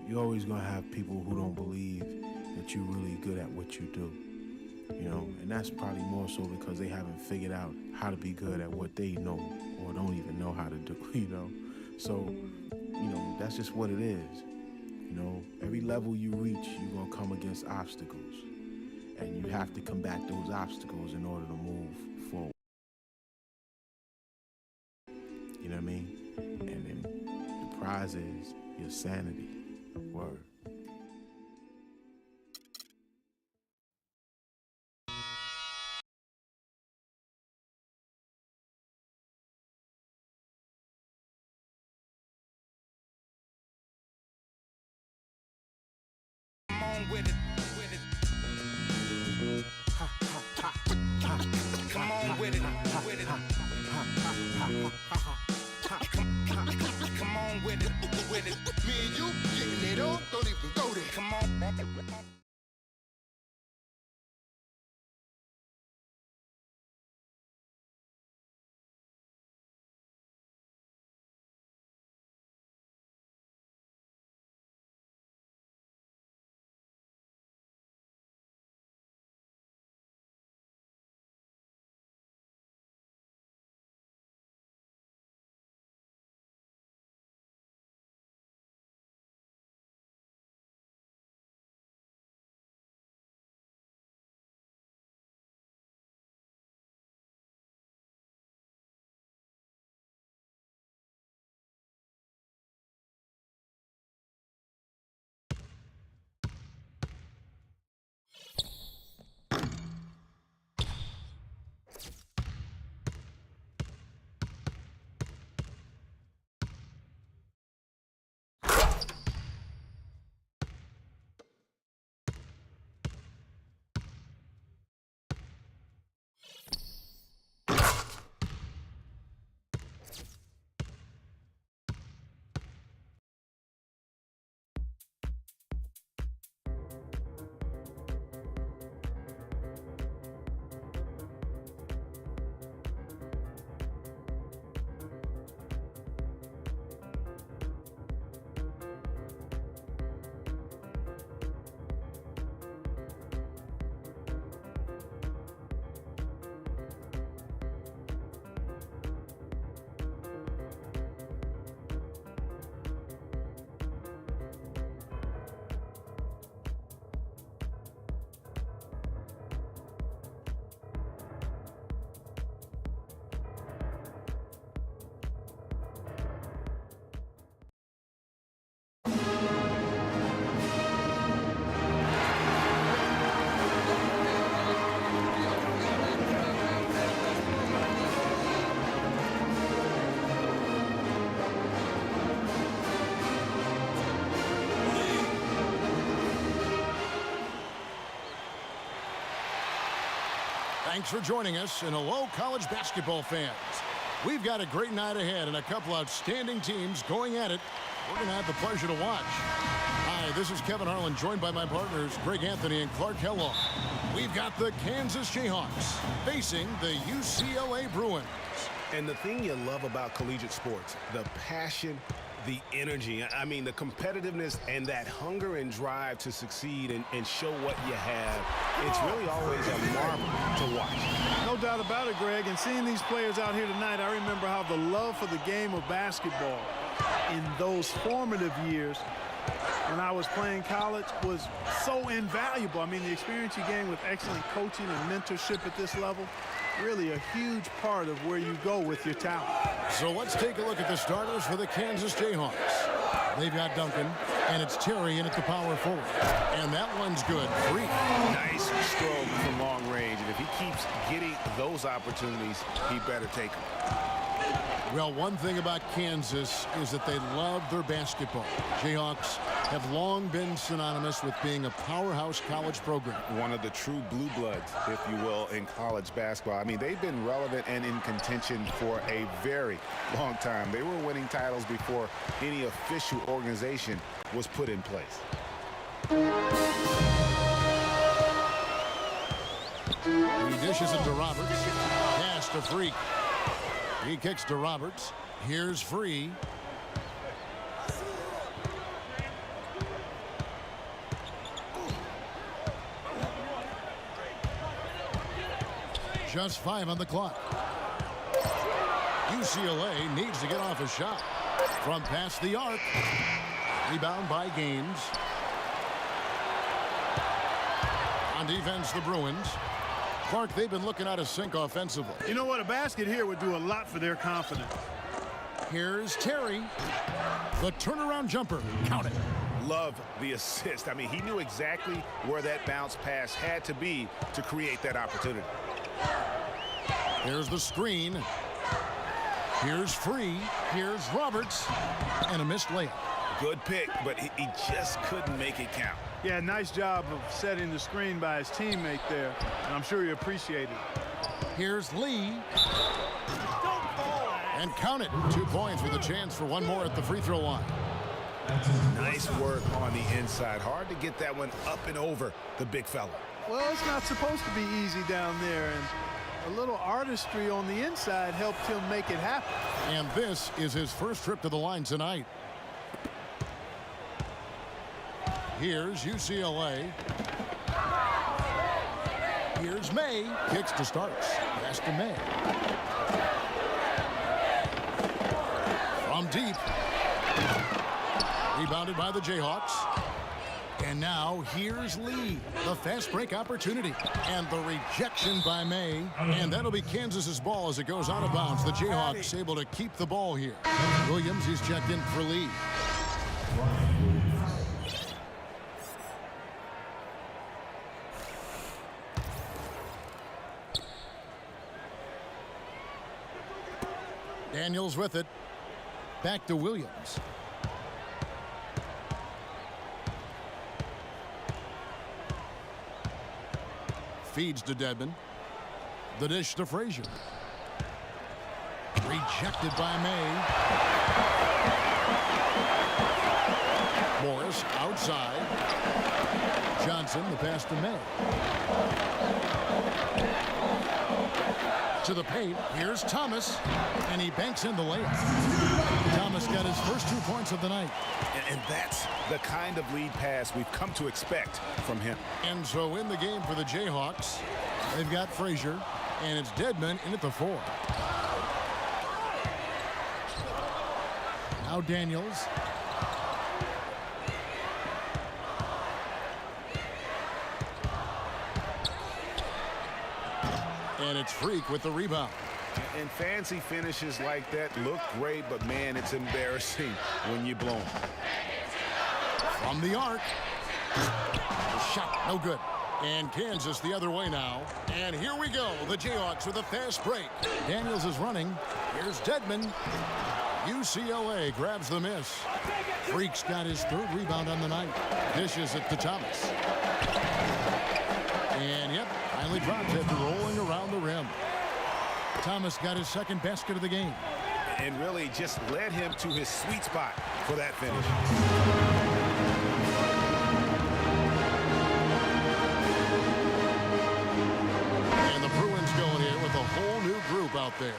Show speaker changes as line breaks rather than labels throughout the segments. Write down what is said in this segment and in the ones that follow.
you're always going to have people who don't believe that you're really good at what you do. You know, and that's probably more so because they haven't figured out how to be good at what they know or don't even know how to do, you know. So, you know, that's just what it is. You know, every level you reach, you're going to come against obstacles. And you have to combat those obstacles in order to move forward. You know what I mean? And then the prize is your sanity. Word.
With it, with it. Come on with it, with it. Come on with it, with it. Me and you getting it on, don't even go there. Come on.
Thanks for joining us, and hello, college basketball fans. We've got a great night ahead and a couple outstanding teams going at it. We're going to have the pleasure to watch. Hi, this is Kevin Harlan, joined by my partners, Greg Anthony and Clark Kellogg. We've got the Kansas Jayhawks facing the UCLA Bruins.
And the thing you love about collegiate sports, the passion, the energy, I mean, the competitiveness and that hunger and drive to succeed and show what you have, it's really always a marvel to watch.
No doubt about it, Greg. And seeing these players out here tonight, I remember how the love for the game of basketball in those formative years when I was playing college was so invaluable. I mean, the experience you gain with excellent coaching and mentorship at this level, really a huge part of where you go with your talent.
So let's take a look at the starters for the Kansas Jayhawks. They've got Duncan, and it's Terry in at the power forward. And that one's good. Free.
Nice stroke from long range. And if he keeps getting those opportunities, he better take them.
Well, one thing about Kansas is that they love their basketball. Jayhawks have long been synonymous with being a powerhouse college program.
One of the true blue bloods, if you will, in college basketball. I mean, they've been relevant and in contention for a very long time. They were winning titles before any official organization was put in place.
He dishes it to Roberts. Pass to Freak. He kicks to Roberts. Here's Free. Just 5 on the clock. UCLA needs to get off a shot from past the arc. Rebound by Gaines. On defense, the Bruins. Clark, they've been looking out of sync offensively.
You know what? A basket here would do a lot for their confidence.
Here's Terry. The turnaround jumper. Count it.
Love the assist. I mean, he knew exactly where that bounce pass had to be to create that opportunity.
Here's the screen. Here's Free. Here's Roberts. And a missed layup.
Good pick, but he just couldn't make it count.
Yeah, nice job of setting the screen by his teammate there, and I'm sure he appreciated it.
Here's Lee. And count it. 2 points with a chance for one more at the free throw line.
Nice work on the inside. Hard to get that one up and over the big fella.
Well, it's not supposed to be easy down there, and a little artistry on the inside helped him make it happen.
And this is his first trip to the line tonight. Here's UCLA. Here's May. Kicks to starts. Pass to May. From deep. Rebounded by the Jayhawks. And now here's Lee. The fast break opportunity. And the rejection by May. And that'll be Kansas's ball as it goes out of bounds. The Jayhawks able to keep the ball here. Williams, he's checked in for Lee. Daniels with it. Back to Williams. Feeds to Dedmon. The dish to Frazier. Rejected by May. Morris outside. Johnson, the pass to May. To the paint. Here's Thomas. And he banks in the layup. Thomas got his first 2 points of the night.
And that's the kind of lead pass we've come to expect from him.
And so in the game for the Jayhawks, they've got Frazier, and it's Dedmon in at the 4. Now Daniels. And it's Freak with the rebound.
And fancy finishes like that look great, but man, it's embarrassing when you blow them.
From the arc. The shot, no good. And Kansas the other way now. And here we go. The Jayhawks with a fast break. Daniels is running. Here's Dedmon. UCLA grabs the miss. Freak's got his 3rd rebound on the night. Dishes it to Thomas. And yep, finally dropped it, rolling around the rim. Thomas got his 2nd basket of the game.
And really just led him to his sweet spot for that finish.
And the Bruins going in with a whole new group out there.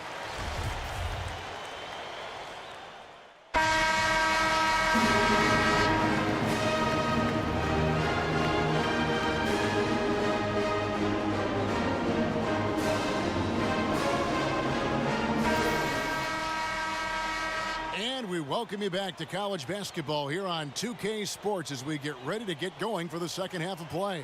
Welcome you back to college basketball here on 2K Sports as we get ready to get going for the second half of play.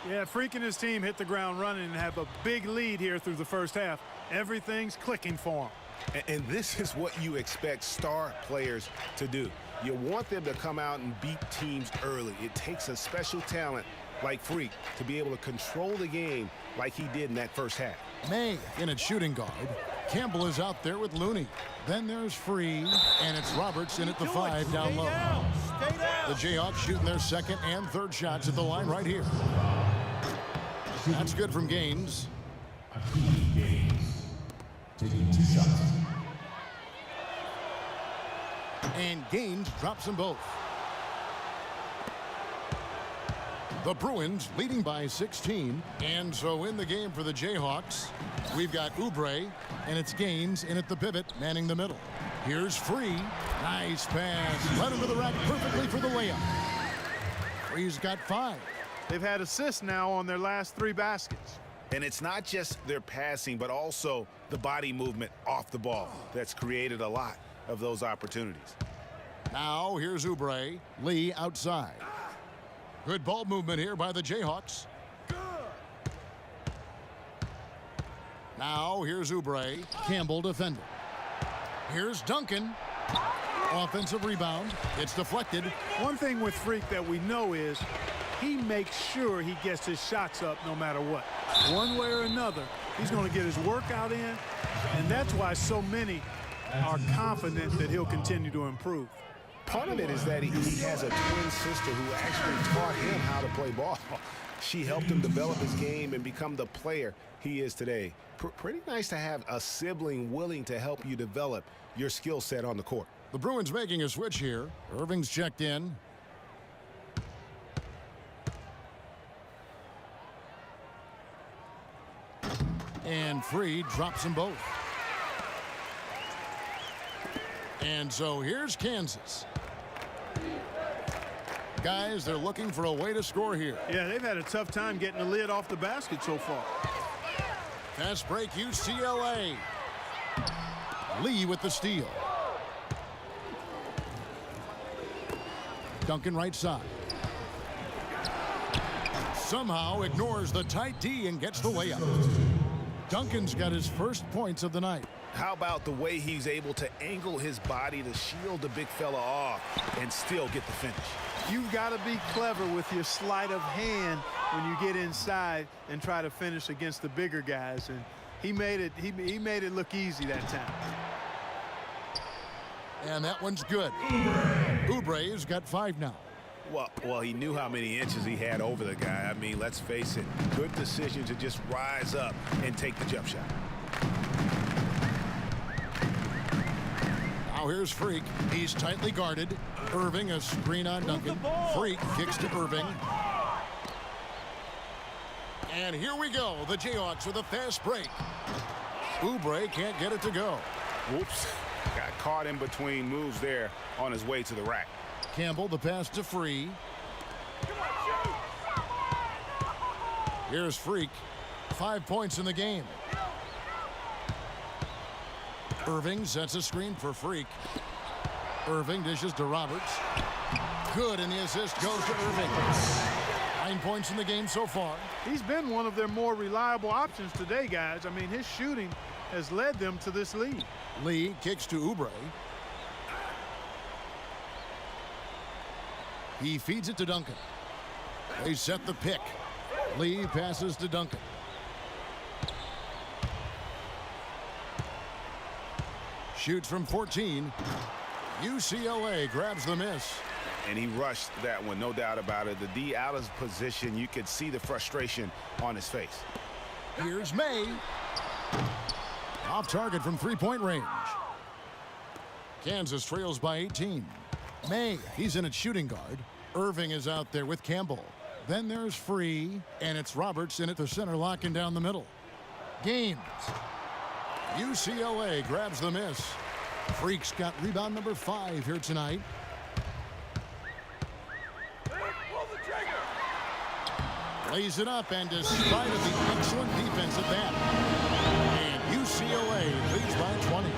Yeah, Freak and his team hit the ground running and have a big lead here through the first half. Everything's clicking for them.
And this is what you expect star players to do. You want them to come out and beat teams early. It takes a special talent like Freak to be able to control the game like he did in that first half.
May in at shooting guard. Campbell is out there with Looney. Then there's Free, and it's Roberts in at the 5 down low.
Stay down.
The Jayhawks shooting their 2nd and 3rd shots at the line right here. That's good from Gaines.
Taking 2 shots.
And Gaines drops them both. The Bruins leading by 16. And so in the game for the Jayhawks, we've got Oubre, and it's Gaines in at the pivot, manning the middle. Here's Free. Nice pass. Led him to the rack perfectly for the layup. Free's got 5.
They've had assists now on their last 3 baskets.
And it's not just their passing, but also the body movement off the ball that's created a lot of those opportunities.
Now here's Oubre. Lee outside. Good ball movement here by the Jayhawks. Now here's Oubre. Campbell defending. Here's Duncan. Offensive rebound. It's deflected.
One thing with Freak that we know is he makes sure he gets his shots up no matter what. One way or another, he's going to get his workout in, and that's why so many are confident that he'll continue to improve.
Part of it is that he has a twin sister who actually taught him how to play ball. She helped him develop his game and become the player he is today. Pretty nice to have a sibling willing to help you develop your skill set on the court.
The Bruins making a switch here. Irving's checked in. And Free drops them both. And so here's Kansas. Guys, they're looking for a way to score here.
Yeah, they've had a tough time getting the lid off the basket so far.
Fast break, UCLA. Lee with the steal. Duncan right side. Somehow ignores the tight D and gets the layup. Duncan's got his first points of the night.
How about the way he's able to angle his body to shield the big fella off and still get the finish?
You've got to be clever with your sleight of hand when you get inside and try to finish against the bigger guys. And he made it look easy that time.
And that one's good. Oubre's got 5 now.
Well, he knew how many inches he had over the guy. I mean, let's face it, good decision to just rise up and take the jump shot.
Now here's Freak. He's tightly guarded. Irving, a screen on Duncan. Freak kicks to Irving. And here we go. The Jayhawks with a fast break. Oubre can't get it to go.
Whoops. Got caught in between moves there on his way to the rack.
Campbell, the pass to Free. Here's Freak. 5 points in the game. Irving sets a screen for Freak. Irving dishes to Roberts. Good, and the assist goes to Irving. 9 points in the game so far.
He's been one of their more reliable options today, guys. I mean, his shooting has led them to this lead.
Lee kicks to Oubre. He feeds it to Duncan. They set the pick. Lee passes to Duncan. Shoots from 14. UCLA grabs the miss.
And he rushed that one, no doubt about it. The D out of position, you could see the frustration on his face.
Here's May. Off target from 3-point range. Kansas trails by 18. May, he's in at shooting guard. Irving is out there with Campbell. Then there's Free, and it's Roberts in at the center, locking down the middle. Games. UCLA grabs the miss. Freak's got rebound number 5 here tonight. Lays it up, and despite of the excellent defense at that, and UCLA leads by 20.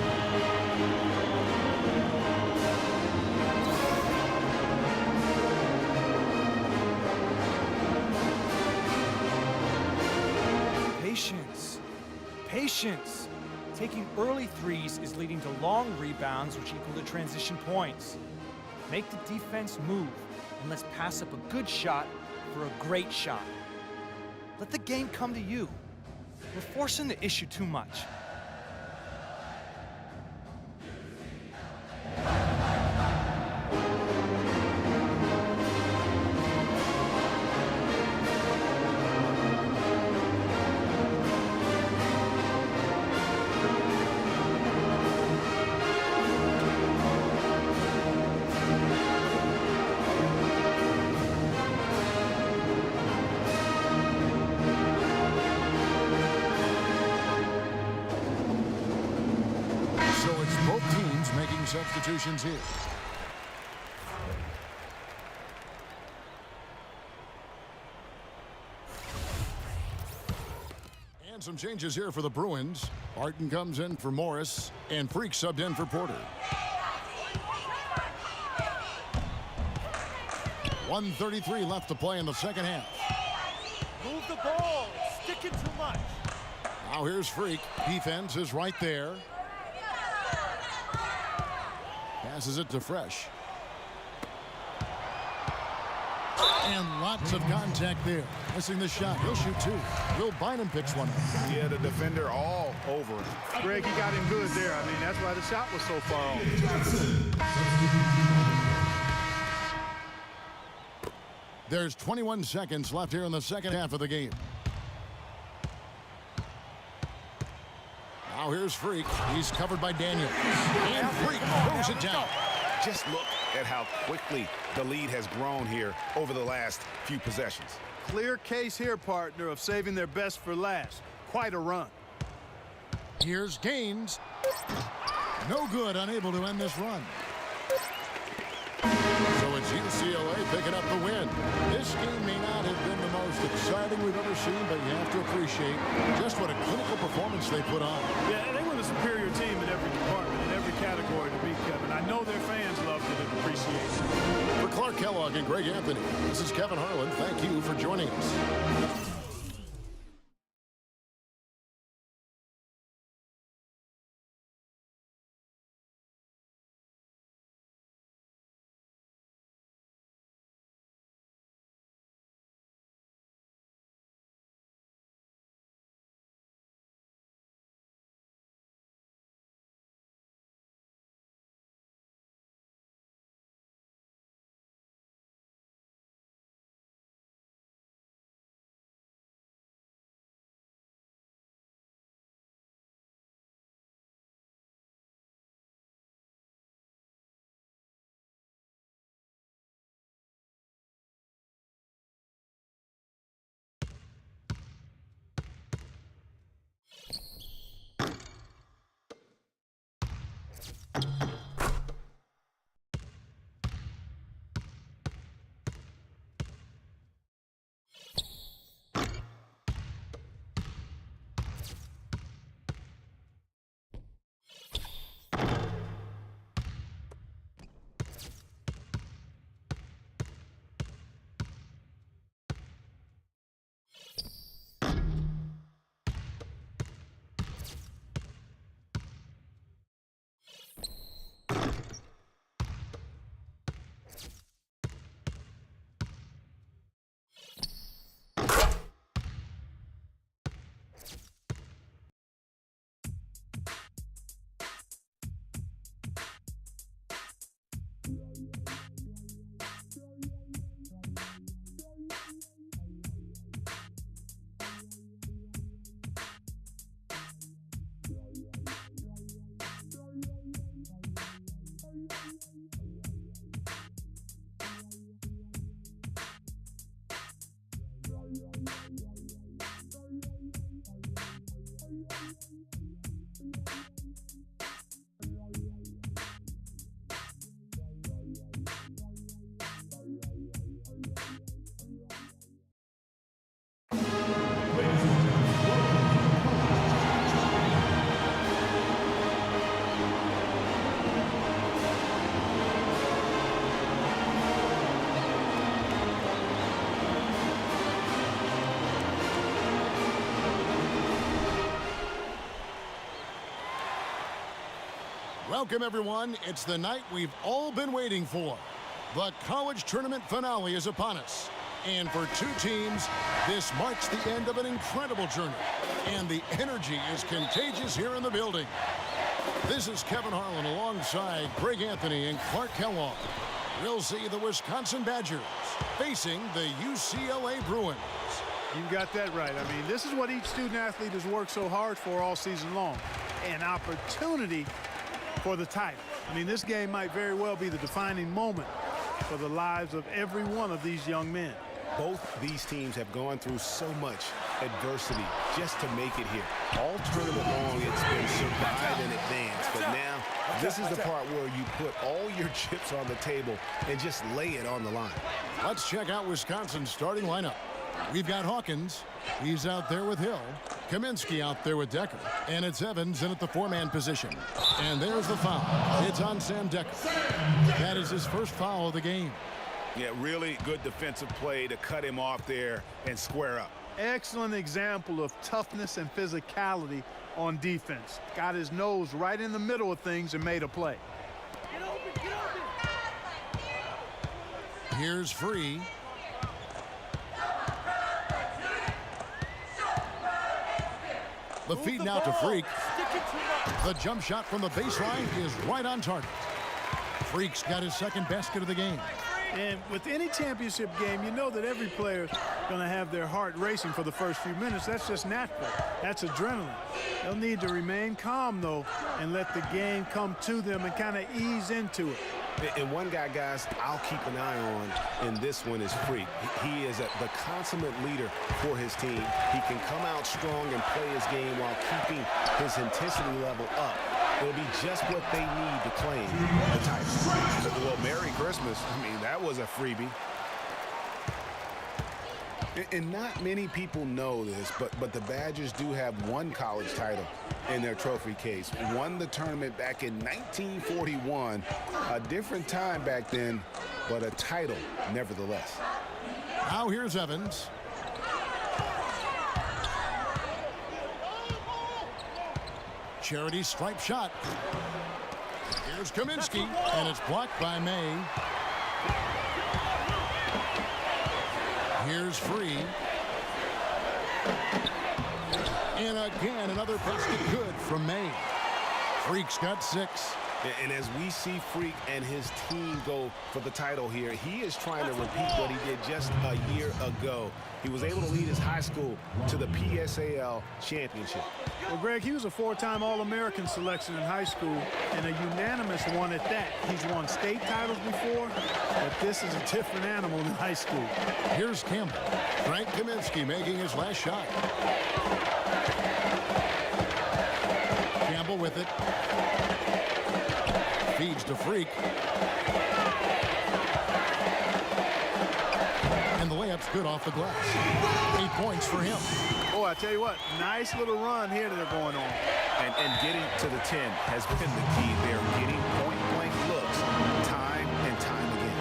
Patience. Patience. Taking early threes is leading to long rebounds, which equal to transition points. Make the defense move, and let's pass up a good shot for a great shot. Let the game come to you. We're forcing the issue too much.
Substitutions here. some changes here for the Bruins. Barton comes in for Morris, and Freak subbed in for Porter. 1:33 left to play in the second half.
Move the ball. It's sticking too much.
Now here's Freak. Defense is right there. Passes it to Fresh. And lots of contact there. Missing the shot. He'll shoot two. Will Bynum picks one up.
Yeah, the defender all over him.
Greg, he got him good there. I mean, that's why the shot was so far off.
There's 21 seconds left here in the second half of the game. Now here's Freak. He's covered by Daniels. And Freak throws it down.
Just look at how quickly the lead has grown here over the last few possessions.
Clear case here, partner, of saving their best for last. Quite a run.
Here's Gaines. No good, unable to end this run. So it's UCLA picking up the win. This game may not have been the most exciting we've ever seen, but you have to appreciate just what a clinical performance they put on.
Yeah, they were the superior team in every department, in every category to beat Kevin. I know their fans loved it and appreciate it.
For Clark Kellogg and Greg Anthony, this is Kevin Harlan. Thank you for joining us. Welcome, everyone. It's the night we've all been waiting for. The college tournament finale is upon us. And for two teams, this marks the end of an incredible journey. And the energy is contagious here in the building. This is Kevin Harlan alongside Greg Anthony and Clark Kellogg. We'll see the Wisconsin Badgers facing the UCLA Bruins.
You got that right. I mean, this is what each student-athlete has worked so hard for all season long. An opportunity for the title. I mean, this game might very well be the defining moment for the lives of every one of these young men.
Both these teams have gone through so much adversity just to make it here. All tournament long, it's been survive and advance. But now, this is the part where you put all your chips on the table and just lay it on the line.
Let's check out Wisconsin's starting lineup. We've got Hawkins. He's out there with Hill. Kaminsky out there with Decker. And it's Evans in at the four-man position. And there's the foul. It's on Sam Decker. That is his first foul of the game.
Yeah, really good defensive play to cut him off there and square up.
Excellent example of toughness and physicality on defense. Got his nose right in the middle of things and made a play.
Get open, get open.
Here's Free. The feed now to Freak. The jump shot from the baseline is right on target. Freak's got his second basket of the game.
And with any championship game, you know that every player's going to have their heart racing for the first few minutes. That's just natural. That's adrenaline. They'll need to remain calm, though, and let the game come to them and kind of ease into it.
And one guy, guys, I'll keep an eye on in this one is Freak. He is the consummate leader for his team. He can come out strong and play his game while keeping his intensity level up. It'll be just what they need to claim the title. Well, Merry Christmas. I mean, that was a freebie. And not many people know this, but the Badgers do have one college title in their trophy case. Won the tournament back in 1941. A different time back then, but a title nevertheless.
Now here's Evans. Charity stripe shot. Here's Kaminsky, and it's blocked by May. Here's Free. And again, another basket good from May. Freak's got 6.
And as we see Freak and his team go for the title here, he is trying to repeat what he did just a year ago. He was able to lead his high school to the PSAL championship.
Well, Greg, he was a 4-time All-American selection in high school and a unanimous one at that. He's won state titles before, but this is a different animal in high school.
Here's Campbell. Frank Kaminsky making his last shot. Campbell with it. Feeds to Freak. And the layup's good off the glass. 8 points for him.
Oh, I tell you what, nice little run here that they're going on.
And getting to the 10 has been the key there. Getting point-blank looks time and time again.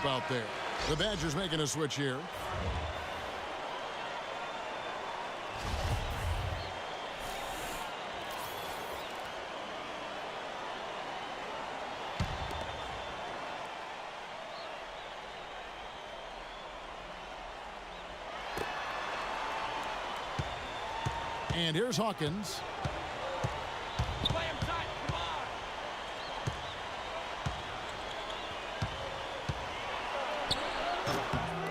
Out there. The Badgers making a switch here. And here's Hawkins.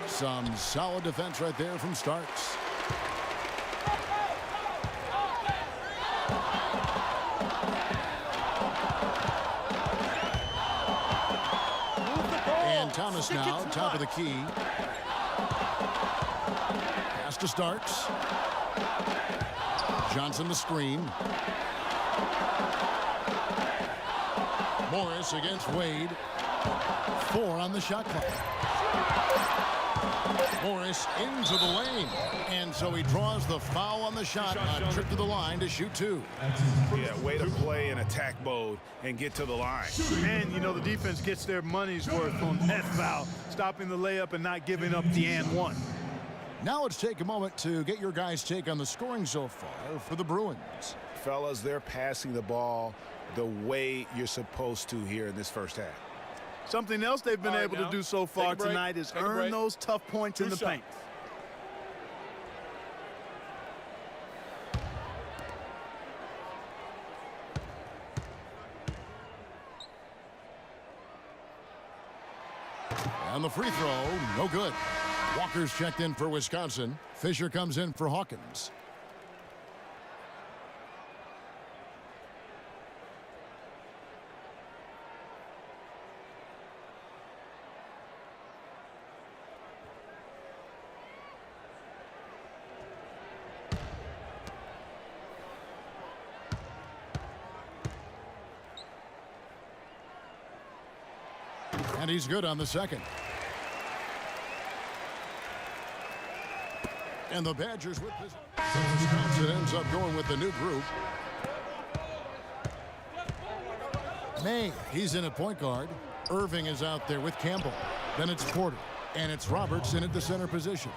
Some solid defense right there from Starks. And Thomas now, top of the key. Pass to Starks. Johnson the screen. Morris against Wade. 4 on the shot clock. Morris into the lane. And so he draws the foul on the shot on trip to the line to shoot 2.
Yeah, way to play in attack mode and get to the line.
And, you know, the defense gets their money's worth on that foul, stopping the layup and not giving up the and one.
Now let's take a moment to get your guys' take on the scoring so far for the Bruins.
Fellas, they're passing the ball the way you're supposed to here in this first half.
Something else they've been able to do so far tonight is earn those tough points in the paint.
And the free throw, no good. Walker's checked in for Wisconsin. Fisher comes in for Hawkins. And he's good on the second. And the Badgers with this. Wisconsin ends up going with the new group. May, he's in at point guard. Irving is out there with Campbell. Then it's Porter. And it's Robertson at the center position.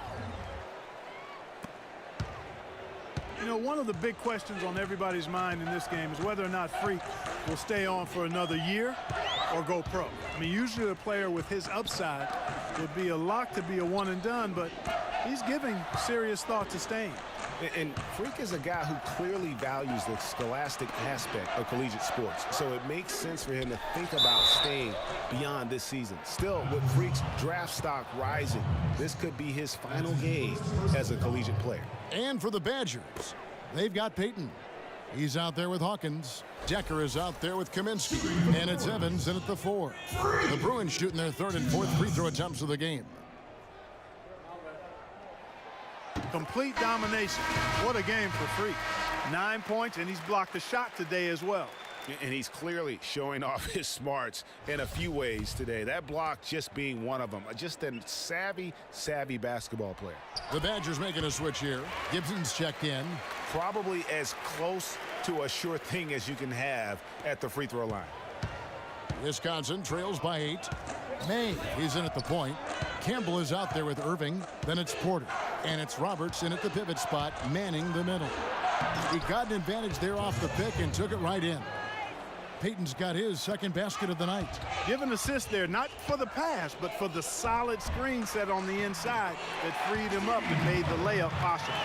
You know, one of the big questions on everybody's mind in this game is whether or not Freak will stay on for another year or go pro. I mean, usually a player with his upside would be a lock to be a one and done, but he's giving serious thought to staying.
And Freak is a guy who clearly values the scholastic aspect of collegiate sports, so it makes sense for him to think about staying beyond this season. Still, with Freak's draft stock rising, this could be his final game as a collegiate player.
And for the Badgers, they've got Payton. He's out there with Hawkins. Decker is out there with Kaminsky. And it's Evans in at the 4. The Bruins shooting their third and fourth free throw attempts of the game.
Complete domination. What a game for Freak. 9 points, and he's blocked a shot today as well.
And he's clearly showing off his smarts in a few ways today. That block just being one of them. Just a savvy basketball player.
The Badgers making a switch here. Gibson's checked in.
Probably as close to a sure thing as you can have at the free throw line.
Wisconsin trails by 8. May, he's in at the point. Campbell is out there with Irving. Then it's Porter. And it's Robertson at the pivot spot, manning the middle. He got an advantage there off the pick and took it right in. Payton's got his second basket of the night.
Give an assist there, not for the pass, but for the solid screen set on the inside that freed him up and made the layup possible.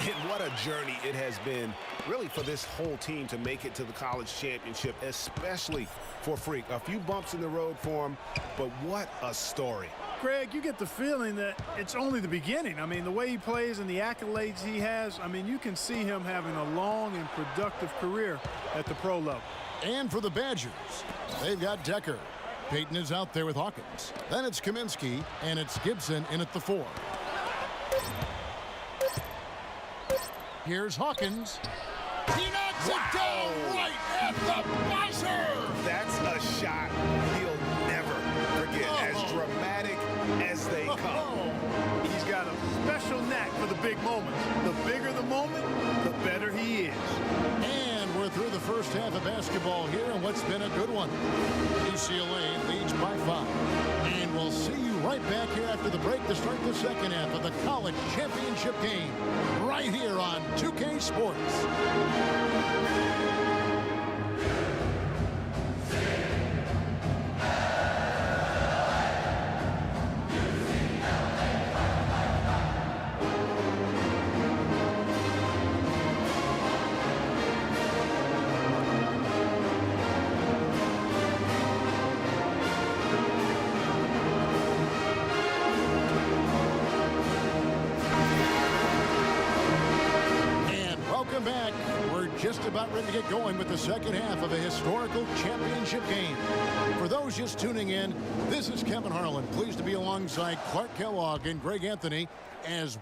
And what a journey it has been, really, for this whole team to make it to the college championship, especially for Freak. A few bumps in the road for him, but what a story.
Craig, you get the feeling that it's only the beginning. I mean, the way he plays and the accolades he has, I mean, you can see him having a long and productive career at the pro level.
And for the Badgers, they've got Decker. Payton is out there with Hawkins. Then it's Kaminsky, and it's Gibson in at the 4. Here's Hawkins. He knocks it down right at the buzzer.
That's a shot he'll never forget, as dramatic as they come.
He's got a special knack for the big moments. The bigger the moment, the better he is.
And we're through the first half of basketball here, and what's been a good one. UCLA leads by 5. And we'll see you right back here after the break to start the second half of the college championship game right here on 2K Sports. Back. We're just about ready to get going with the second half of a historical championship game. For those just tuning in, this is Kevin Harlan, pleased to be alongside Clark Kellogg and Greg Anthony as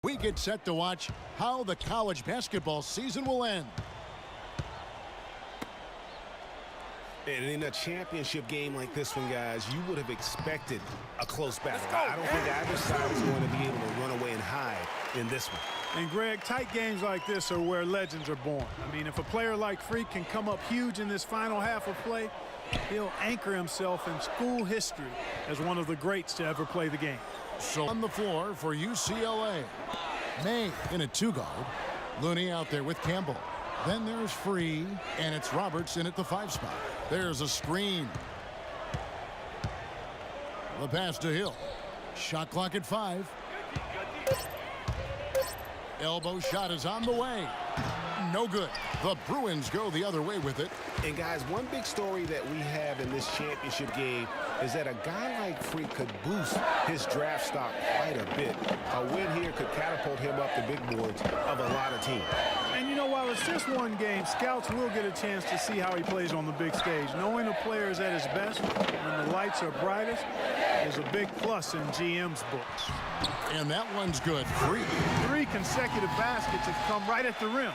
We get set to watch how the college basketball season will end.
And in a championship game like this one, guys, you would have expected a close battle. I don't think either side is going to be able to run away and hide in this one.
And, Greg, tight games like this are where legends are born. I mean, if a player like Freak can come up huge in this final half of play, he'll anchor himself in school history as one of the greats to ever play the game.
So on the floor for UCLA. May in a 2-guard. Looney out there with Campbell. Then there's Free, and it's Roberts in at the 5 spot. There's a screen. The pass to Hill. Shot clock at 5. Elbow shot is on the way. No good. The Bruins go the other way with it.
And, guys, one big story that we have in this championship game is that a guy like Freak could boost his draft stock quite a bit. A win here could catapult him up the big boards of a lot of teams.
And, you know, while it's just one game, scouts will get a chance to see how he plays on the big stage. Knowing a player is at his best when the lights are brightest is a big plus in GM's books.
And that one's good. Free.
3 consecutive baskets have come right at the rim.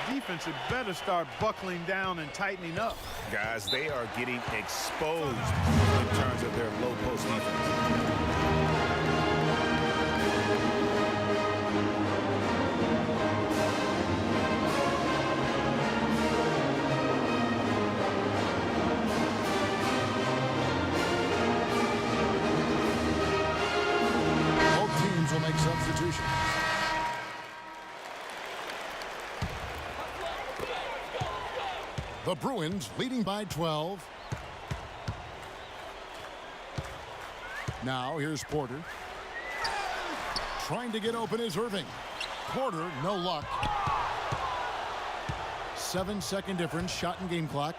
The defense had better start buckling down and tightening up.
Guys, they are getting exposed in terms of their low post defense.
Both teams will make substitutions. The Bruins leading by 12. Now here's Porter. Trying to get open is Irving. Porter, no luck. 7-second difference, shot and game clock.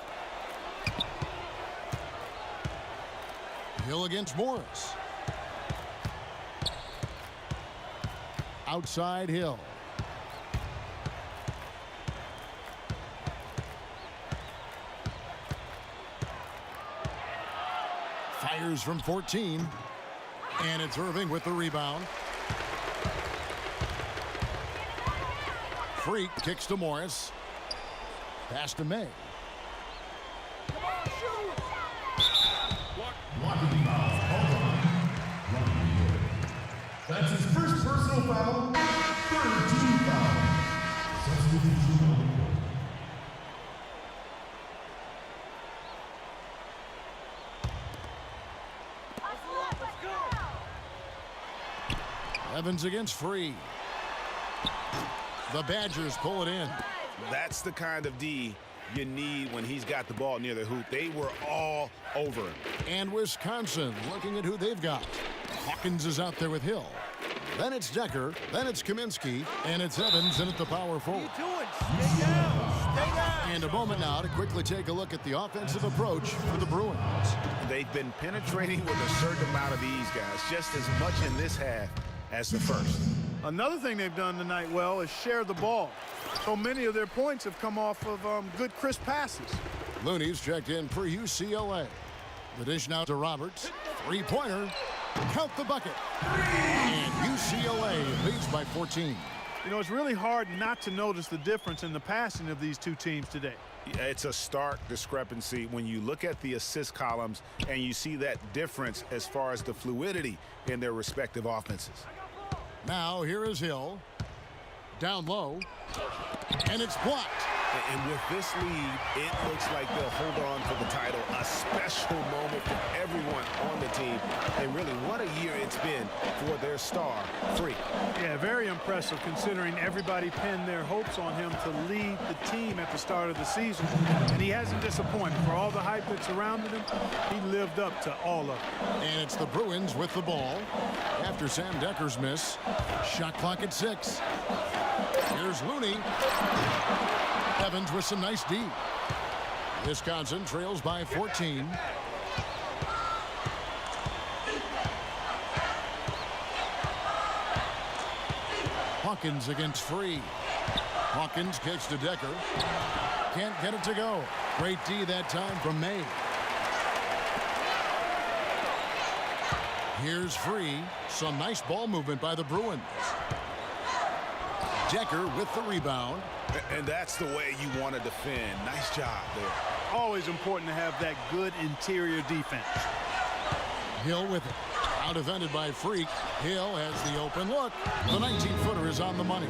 Hill against Morris. Outside Hill. Fires from 14. And it's Irving with the rebound. Freak kicks to Morris. Pass to May.
That's his first personal foul, third team foul. Substitution.
Evans against Free. The Badgers pull it in.
That's the kind of D you need when he's got the ball near the hoop. They were all over him.
And Wisconsin looking at who they've got. Hawkins is out there with Hill. Then it's Decker. Then it's Kaminsky. And it's Evans in at the power forward.
What are you doing? Stay down. Stay down.
And a moment now to quickly take a look at the offensive approach for the Bruins.
They've been penetrating with a certain amount of ease, guys, just as much in this half as the first.
Another thing they've done tonight well is share the ball. So many of their points have come off of good, crisp passes.
Looney's checked in for UCLA. The dish now to Roberts. Three-pointer. Count the bucket. And UCLA leads by 14.
You know, it's really hard not to notice the difference in the passing of these two teams today.
It's a stark discrepancy when you look at the assist columns and you see that difference as far as the fluidity in their respective offenses.
Now here is Hill. Down low. And it's blocked.
And with this lead, it looks like they'll hold on for the title. A special moment for everyone on the team. And really, what a year it's been for their star, Freak.
Yeah, very impressive considering everybody pinned their hopes on him to lead the team at the start of the season. And he hasn't disappointed. For all the hype that surrounded him, he lived up to all of it.
And it's the Bruins with the ball after Sam Decker's miss. Shot clock at 6. Here's Looney. Evans with some nice D. Wisconsin trails by 14. Hawkins against Free. Hawkins kicks to Decker. Can't get it to go. Great D that time from May. Here's Free. Some nice ball movement by the Bruins. Decker with the rebound.
And that's the way you want to defend. Nice job there.
Always important to have that good interior defense.
Hill with it. Out defended by Freak. Hill has the open look. The 19-footer is on the money.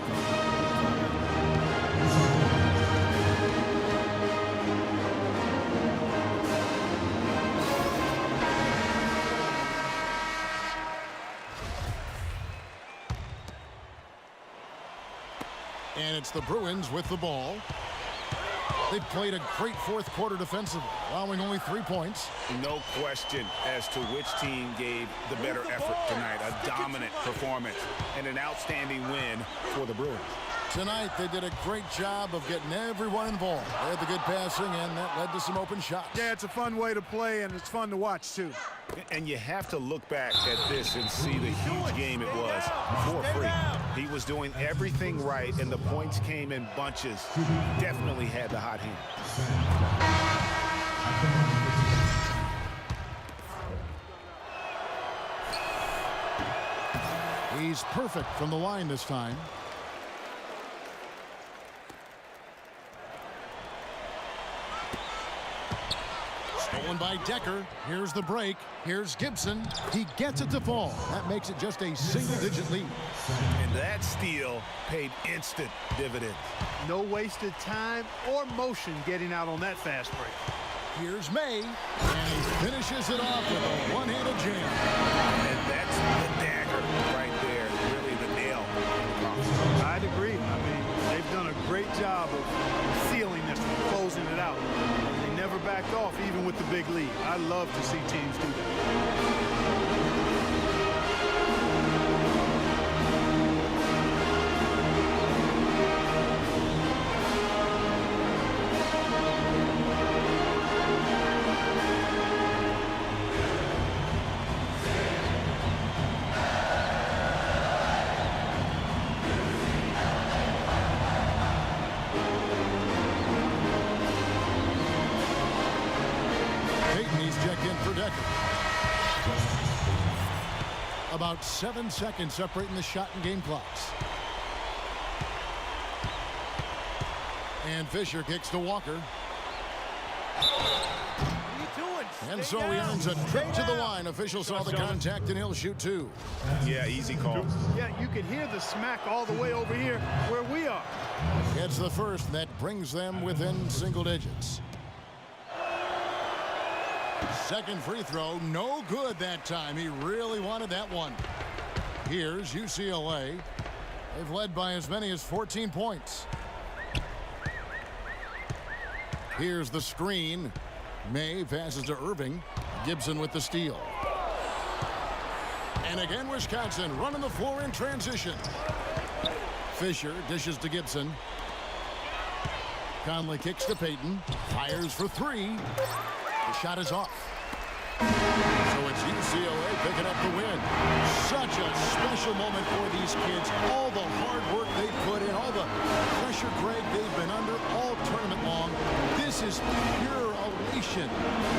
And it's the Bruins with the ball. They played a great fourth quarter defensively, allowing only 3 points.
No question as to which team gave the better effort tonight. A dominant performance and an outstanding win for the Bruins.
Tonight, they did a great job of getting everyone involved. They had the good passing, and that led to some open shots.
Yeah, it's a fun way to play, and it's fun to watch, too.
And you have to look back at this and see the huge game it was for Freak. He was doing everything right, and the points came in bunches. Definitely had the hot hand.
He's perfect from the line this time. Stolen by Decker. Here's the break. Here's Gibson. He gets it to fall. That makes it just a single-digit lead.
And that steal paid instant dividends.
No wasted time or motion getting out on that fast break.
Here's May, and he finishes it off with a one-handed jam.
And that's the dagger right there. Really the nail.
I'd agree. I mean, they've done a great job of sealing this one, closing it out. They never backed off, even with the big lead. I love to see teams do that.
About 7 seconds separating the shot and game clocks. And Fisher kicks to Walker. And so he earns a trip to the line. Officials saw the contact, and he'll shoot two.
Yeah, easy call.
Yeah, you can hear the smack all the way over here where we are.
Gets the first, and that brings them within single digits. Second free throw, no good that time. He really wanted that one. Here's UCLA. They've led by as many as 14 points. Here's the screen. May passes to Irving. Gibson with the steal. And again, Wisconsin running the floor in transition. Fisher dishes to Gibson. Conley kicks to Payton. Fires for three. The shot is off. So it's UCLA picking up the win. Such a special moment for these kids. All the hard work they put in, all the pressure, Greg, they've been under all tournament long. This is pure elation,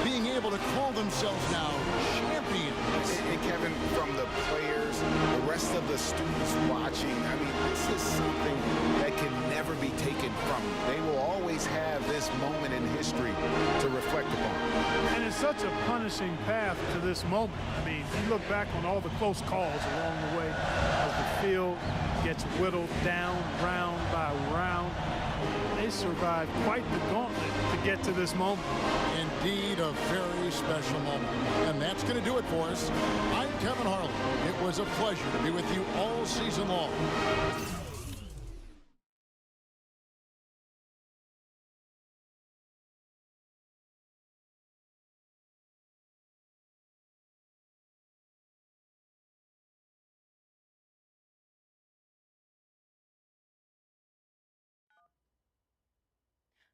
being able to call themselves now champions.
And Kevin, from the players, the rest of the students watching, I mean, this is something that can never be taken from them. They will always have this moment in history to reflect upon.
And it's such a punishing path to this moment. I mean, you look back on all the close calls along the way as the field gets whittled down round by round. They survived quite the gauntlet to get to this moment.
Indeed, a very special moment. And that's going to do it for us. I'm Kevin Harlan. It was a pleasure to be with you all season long.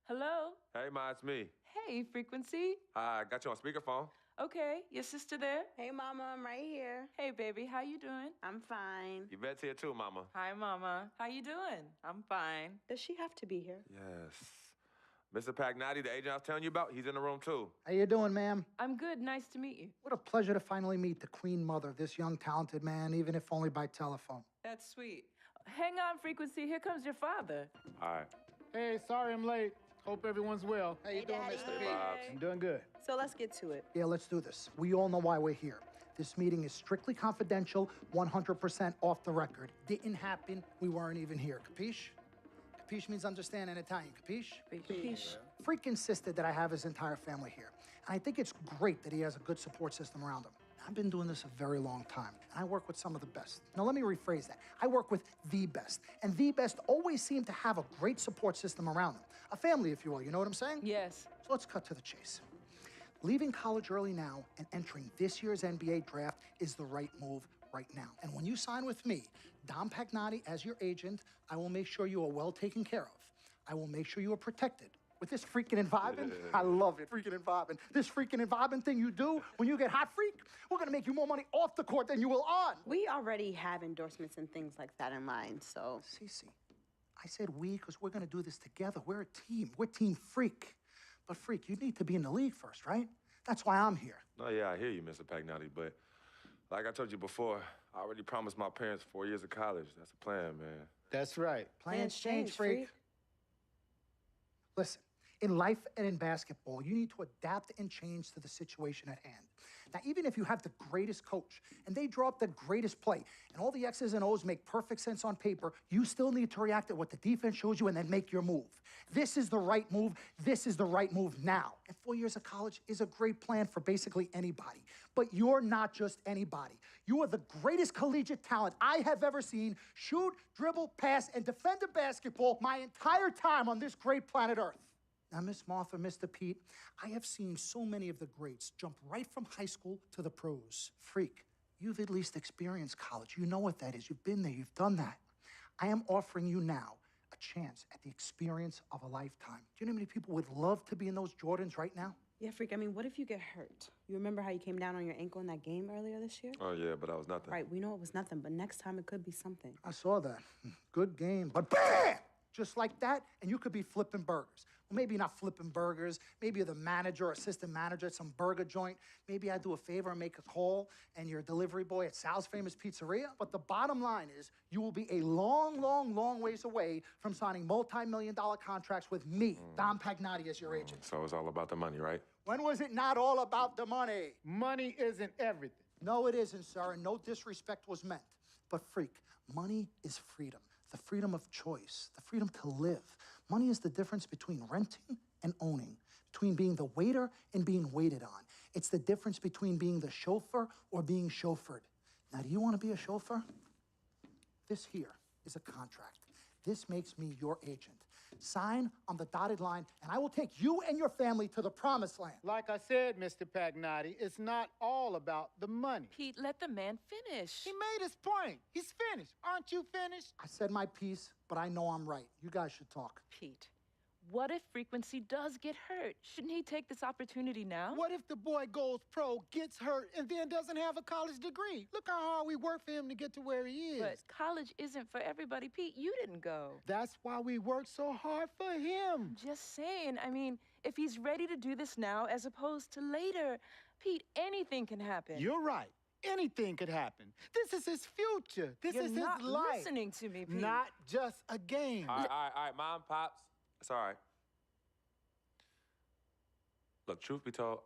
Hello?
Hey, Ma, it's me.
Hey, Frequency.
I got you on speakerphone.
Okay, your sister there?
Hey, Mama, I'm right here.
Hey, baby, how you doing?
I'm fine.
Yvette's here too, Mama.
Hi, Mama. How you doing? I'm fine.
Does she have to be here?
Yes. Mr. Pagnotti, the agent I was telling you about, he's in the room too.
How you doing, ma'am?
I'm good. Nice to meet you.
What a pleasure to finally meet the queen mother of this young, talented man, even if only by telephone.
That's sweet. Hang on, Frequency. Here comes your father.
All right.
Hey, sorry I'm late. Hope everyone's well.
How you doing, Mr. P?
I'm doing good.
So let's get to it.
Yeah, let's do this. We all know why we're here. This meeting is strictly confidential, 100% off the record. Didn't happen. We weren't even here. Capiche? Capiche means understand in Italian. Capiche?
Capiche.
Freak insisted that I have his entire family here. And I think it's great that he has a good support system around him. I've been doing this a very long time, and I work with some of the best. Now, let me rephrase that. I work with the best, and the best always seem to have a great support system around them. A family, if you will, you know what I'm saying?
Yes.
So let's cut to the chase. Leaving college early now and entering this year's NBA draft is the right move right now. And when you sign with me, Dom Pagnotti, as your agent, I will make sure you are well taken care of. I will make sure you are protected. With this freaking environment, I love it, freaking environment. This freaking environment thing you do when you get hot, freak, we're gonna make you more money off the court than you will on.
We already have endorsements and things like that in mind, so.
Cece, I said we because we're gonna do this together. We're a team. We're Team Freak. But Freak, you need to be in the league first, right? That's why I'm here.
No, yeah, I hear you, Mr. Pagnotti, but like I told you before, I already promised my parents 4 years of college. That's the plan, man.
That's right.
Plans change, Freak. Listen, in life and in basketball, you need to adapt and change to the situation at hand. Now, even if you have the greatest coach and they draw up the greatest play and all the X's and O's make perfect sense on paper, you still need to react to what the defense shows you and then make your move. This is the right move. This is the right move now. And 4 years of college is a great plan for basically anybody. But you're not just anybody. You are the greatest collegiate talent I have ever seen shoot, dribble, pass, and defend a basketball my entire time on this great planet Earth. Now, Miss Martha, Mr. Pete, I have seen so many of the greats jump right from high school to the pros. Freak, you've at least experienced college. You know what that is. You've been there. You've done that. I am offering you now a chance at the experience of a lifetime. Do you know how many people would love to be in those Jordans right now?
Yeah, Freak, I mean, what if you get hurt? You remember how you came down on your ankle in that game earlier this year?
Oh, yeah, but that was nothing.
Right, we know it was nothing, but next time it could be something.
I saw that. Good game. But bam! Just like that, and you could be flipping burgers. Well, maybe not flipping burgers. Maybe you're the manager or assistant manager at some burger joint. Maybe I do a favor and make a call, and you're a delivery boy at Sal's Famous Pizzeria. But the bottom line is, you will be a long, long, long ways away from signing multi-million-dollar contracts with me, Dom Pagnotti, as your agent.
So it's all about the money, right?
When was it not all about the money?
Money isn't everything.
No, it isn't, sir, and no disrespect was meant. But Freak, money is freedom. The freedom of choice, the freedom to live. Money is the difference between renting and owning, between being the waiter and being waited on. It's the difference between being the chauffeur or being chauffeured. Now, do you want to be a chauffeur? This here is a contract. This makes me your agent. Sign on the dotted line, and I will take you and your family to the promised land.
Like I said, Mr. Pagnotti, it's not all about the money.
Pete, let the man finish.
He made his point. He's finished. Aren't you finished?
I said my piece, but I know I'm right. You guys should talk.
Pete, what if Frequency does get hurt? Shouldn't he take this opportunity now?
What if the boy goes pro, gets hurt, and then doesn't have a college degree? Look how hard we work for him to get to where he is.
But college isn't for everybody. Pete, you didn't go.
That's why we work so hard for him.
Just saying. I mean, if he's ready to do this now as opposed to later, Pete, anything can happen.
You're right. Anything could happen. This is his future. This is his life.
You're not listening to me, Pete.
Not just a game.
All right, Mom, Pops. It's all right. Look, truth be told,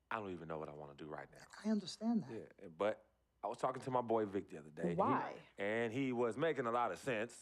I don't even know what I want to do right now.
I understand that.
Yeah, but I was talking to my boy Vic the other day.
Why?
And he was making a lot of sense.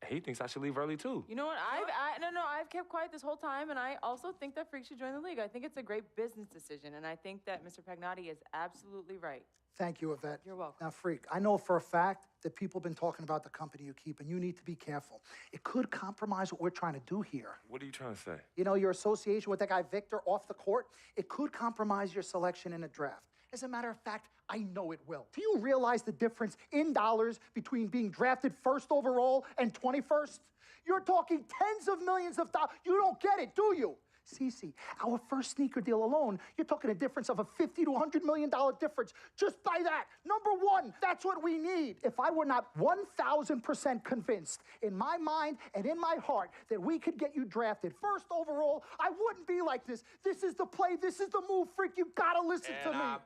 He thinks I should leave early, too.
You know what? I've kept quiet this whole time, and I also think that Freak should join the league. I think it's a great business decision, and I think that Mr. Pagnotti is absolutely right.
Thank you, Yvette.
You're welcome.
Now, Freak, I know for a fact that people have been talking about the company you keep, and you need to be careful. It could compromise what we're trying to do here.
What are you trying to say?
You know, your association with that guy Victor off the court, it could compromise your selection in a draft. As a matter of fact, I know it will. Do you realize the difference in dollars between being drafted first overall and 21st? You're talking tens of millions of dollars. You don't get it, do you? Cece, our first sneaker deal alone, you're talking a difference of a $50 to $100 million difference just by that. Number one, that's what we need. If I were not 1,000% convinced in my mind and in my heart that we could get you drafted first overall, I wouldn't be like this. This is the play. This is the move, Freak. You gotta listen to me.
I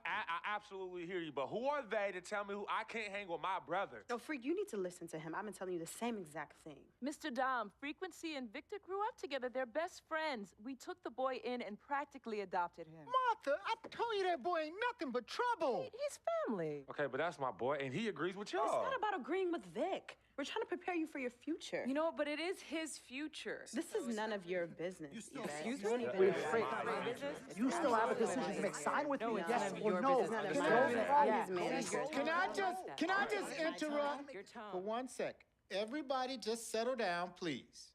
absolutely hear you, but who are they to tell me who I can't hang with my brother?
No, Freak, you need to listen to him. I've been telling you the same exact thing.
Mr. Dom, Frequency and Victor grew up together. They're best friends. We took the boy in and practically adopted him.
Martha, I told you that boy ain't nothing but trouble.
He's family.
Okay, but that's my boy, and he agrees with y'all.
It's not about agreeing with Vic. We're trying to prepare you for your future.
You know, but it is his future.
This is none of your business.
Excuse
You don't
me?
even
Wait,
know
Freak,
my business.
you still have a decision to make. Sign with me,
it's
yes
none of
or
your
no.
business.
It's none of
Can
my
I-
business.
yeah.
I'm his manager.
Can I just interrupt
Your tone.
for 1 sec? Everybody just settle down, please.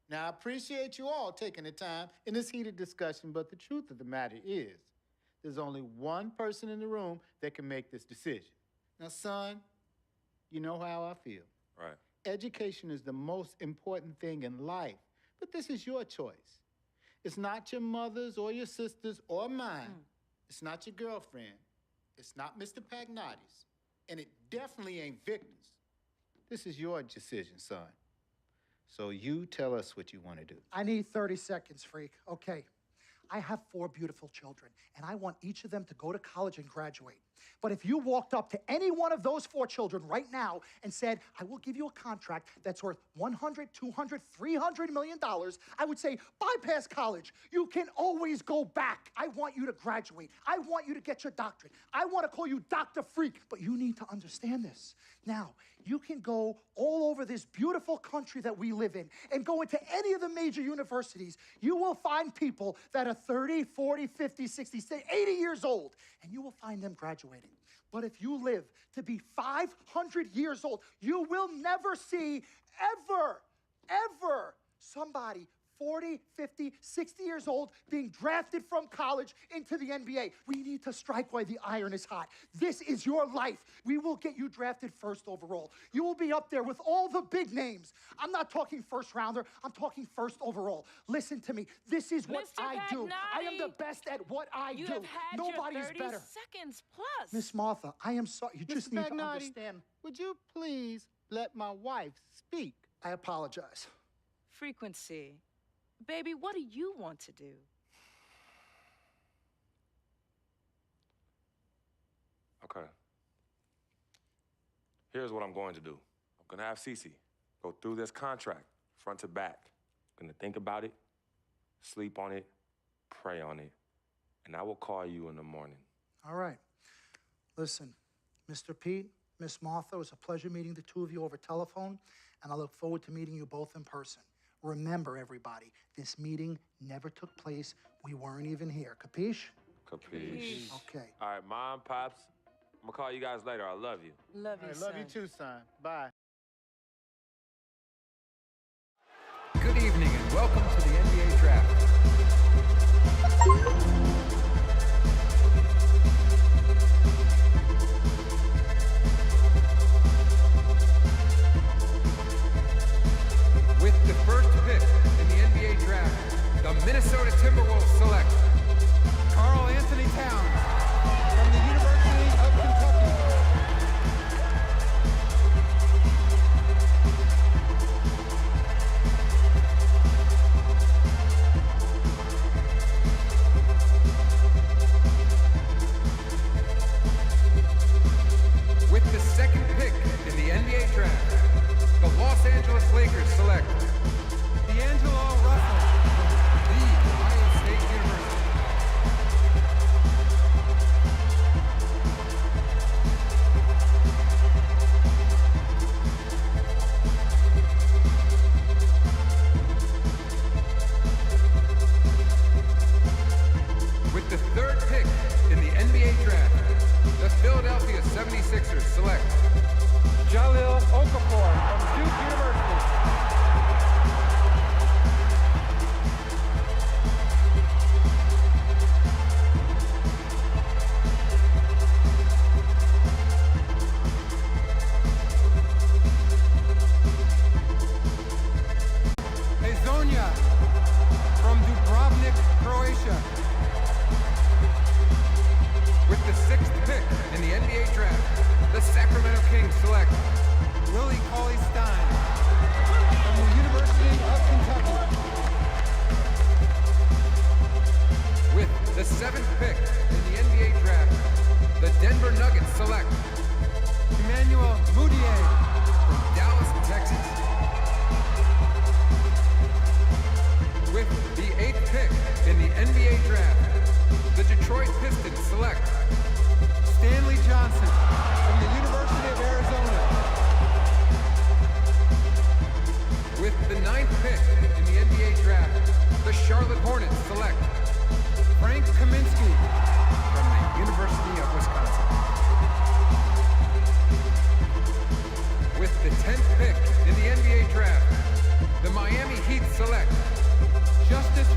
Now, I appreciate you all taking the time in this heated discussion, but the truth of the matter is, there's only one person in the room that can make this decision. Now, son, you know how I feel.
Right.
Education is the most important thing in life, but this is your choice. It's not your mother's or your sister's or mine. It's not your girlfriend. It's not Mr. Pagnotti's. And it definitely ain't Victor's. This is your decision, son. So you tell us what you want to do.
I need 30 seconds, Freak. Okay. I have 4 beautiful children, and I want each of them to go to college and graduate. But if you walked up to any one of those 4 children right now and said, I will give you a contract that's worth $100, $200, $300 million, I would say, bypass college. You can always go back. I want you to graduate. I want you to get your doctorate. I want to call you Dr. Freak, but you need to understand this. Now, you can go all over this beautiful country that we live in and go into any of the major universities. You will find people that are 30, 40, 50, 60, 80 years old, and you will find them graduating. But if you live to be 500 years old, you will never see ever somebody 40, 50, 60 years old being drafted from college into the NBA. We need to strike while the iron is hot. This is your life. We will get you drafted first overall. You will be up there with all the big names. I'm not talking first rounder. I'm talking first overall. Listen to me. This is what
Mr.
I do. I am the
Pagnotti,
best at what I
You
do.
have had
Nobody
your
is
30
better.
seconds plus.
Miss Martha, I am sorry. You just
Mr.
need to
Pagnotti,
understand.
would you please let my wife speak?
I apologize.
Frequency. Baby, what do you want to do?
Okay. Here's what I'm going to do. I'm gonna have Cece go through this contract, front to back. I'm gonna think about it, sleep on it, pray on it, and I will call you in the morning.
All right. Listen, Mr. Pete, Miss Martha, it was a pleasure meeting the two of you over telephone, and I look forward to meeting you both in person. Remember, everybody, this meeting never took place. We weren't even here. Capiche?
Capiche.
Okay.
All right, Mom, Pops, I'm gonna call you guys later. I love you.
Love you,
I
son.
love you too, son. Bye.
Good evening and welcome to the NBA Draft. With the first pick in the NBA Draft, the Minnesota Timberwolves select Karl Anthony Towns from the University of Kentucky.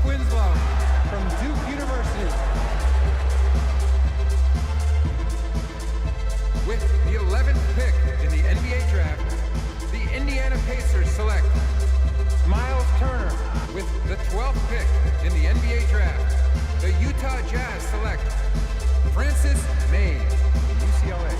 Winslow from Duke University. With the 11th pick in the NBA draft, the Indiana Pacers select Miles Turner. With the 12th pick in the NBA draft, the Utah Jazz select Francis May, UCLA.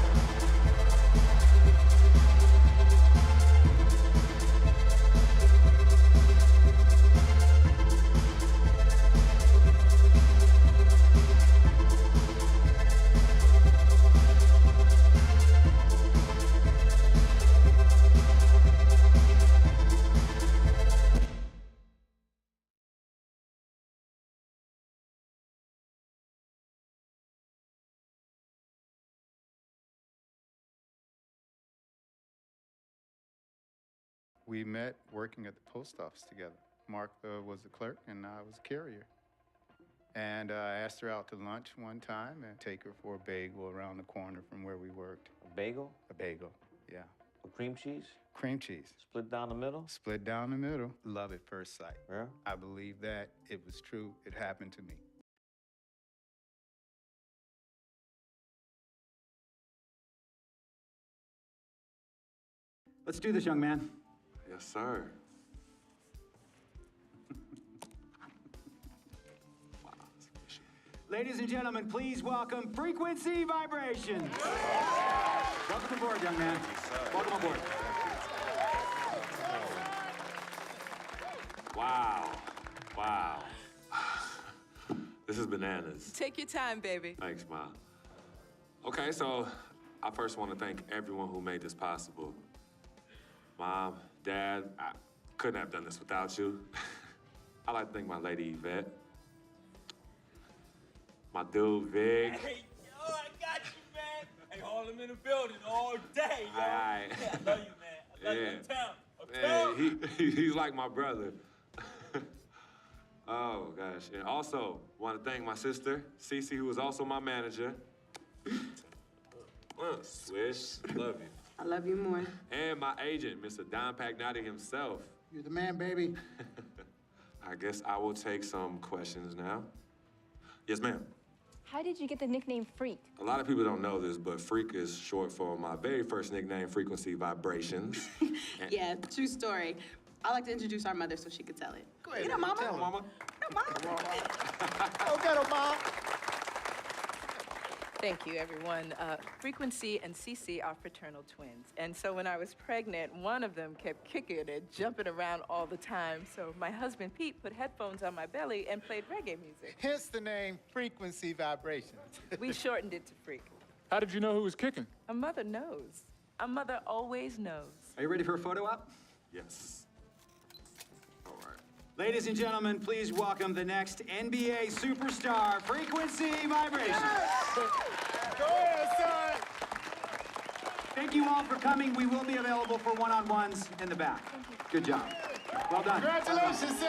We met working at the post office together. Mark was the clerk and I was a carrier. And I asked her out to lunch one time and take her for a bagel around the corner from where we worked.
A bagel?
A bagel, yeah.
With cream cheese?
Cream cheese.
Split down the middle?
Split down the middle. Love at first sight.
Yeah?
I believe that it was true. It happened to me.
Let's do this, young man.
Yes, sir.
Ladies and gentlemen, please welcome Frequency Vibrations. Welcome aboard, young man. Welcome aboard.
Wow. Wow. This is bananas.
Take your time, baby.
Thanks, Ma. Okay, so I first want to thank everyone who made this possible. Mom, Dad, I couldn't have done this without you. I'd like to thank my lady, Yvette. My dude, Vic.
Hey, yo, I got you, man. Hey, Harlem in the building all day, yo.
Aye.
Yeah, I love you, man. I love you.
Man, he's like my brother. Oh, gosh. And also, want to thank my sister, Cece, who was also my manager. Swish, love you.
I love you more.
And my agent, Mr. Don Pagnotti himself.
You're the man, baby.
I guess I will take some questions now. Yes, ma'am.
How did you get the nickname Freak?
A lot of people don't know this, but Freak is short for my very first nickname, Frequency Vibrations.
Yeah, true story. I like to introduce our mother so she could tell it.
Go ahead.
You know, Mama.
Tell her.
Mama.
You know, Mama.
Go get her, Mom.
Thank you, everyone. Frequency and Cece are fraternal twins. And so when I was pregnant, one of them kept kicking and jumping around all the time. So my husband, Pete, put headphones on my belly and played reggae music.
Hence the name Frequency Vibrations.
We shortened it to Freak.
How did you know who was kicking?
A mother knows. A mother always knows.
Are you ready for a photo op?
Yes. All right.
Ladies and gentlemen, please welcome the next NBA superstar, Frequency Vibrations.
Go ahead, son.
Thank you all for coming. We will be available for one-on-ones in the back. Good job. Well done.
Congratulations, son.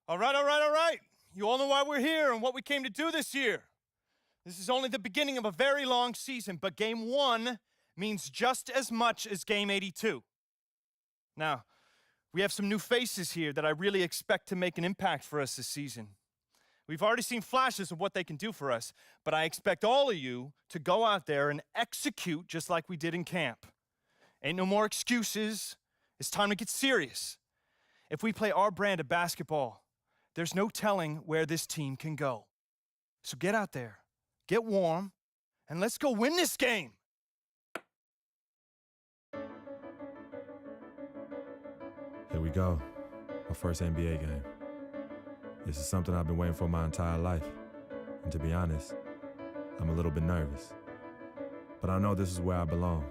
All right. You all know why we're here and what we came to do this year. This is only the beginning of a very long season, but Game 1 means just as much as Game 82. Now, we have some new faces here that I really expect to make an impact for us this season. We've already seen flashes of what they can do for us, but I expect all of you to go out there and execute just like we did in camp. Ain't no more excuses. It's time to get serious. If we play our brand of basketball, there's no telling where this team can go. So get out there, get warm, and let's go win this game.
Here we go, my first NBA game. This is something I've been waiting for my entire life. And to be honest, I'm a little bit nervous. But I know this is where I belong.